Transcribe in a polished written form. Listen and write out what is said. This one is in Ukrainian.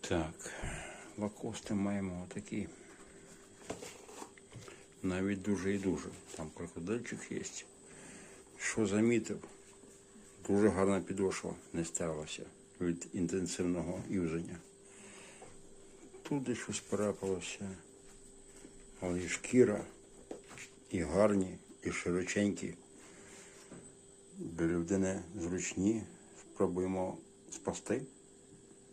Так, лакости маємо такі. Навіть дуже і дуже. Там крокодильчик є. Що замітив? Дуже гарна підошва не стерлася від інтенсивного юзання. Туди щось перепалося. Але і шкіра, і гарні, і широченькі. Для людини зручні. Спробуємо спасти.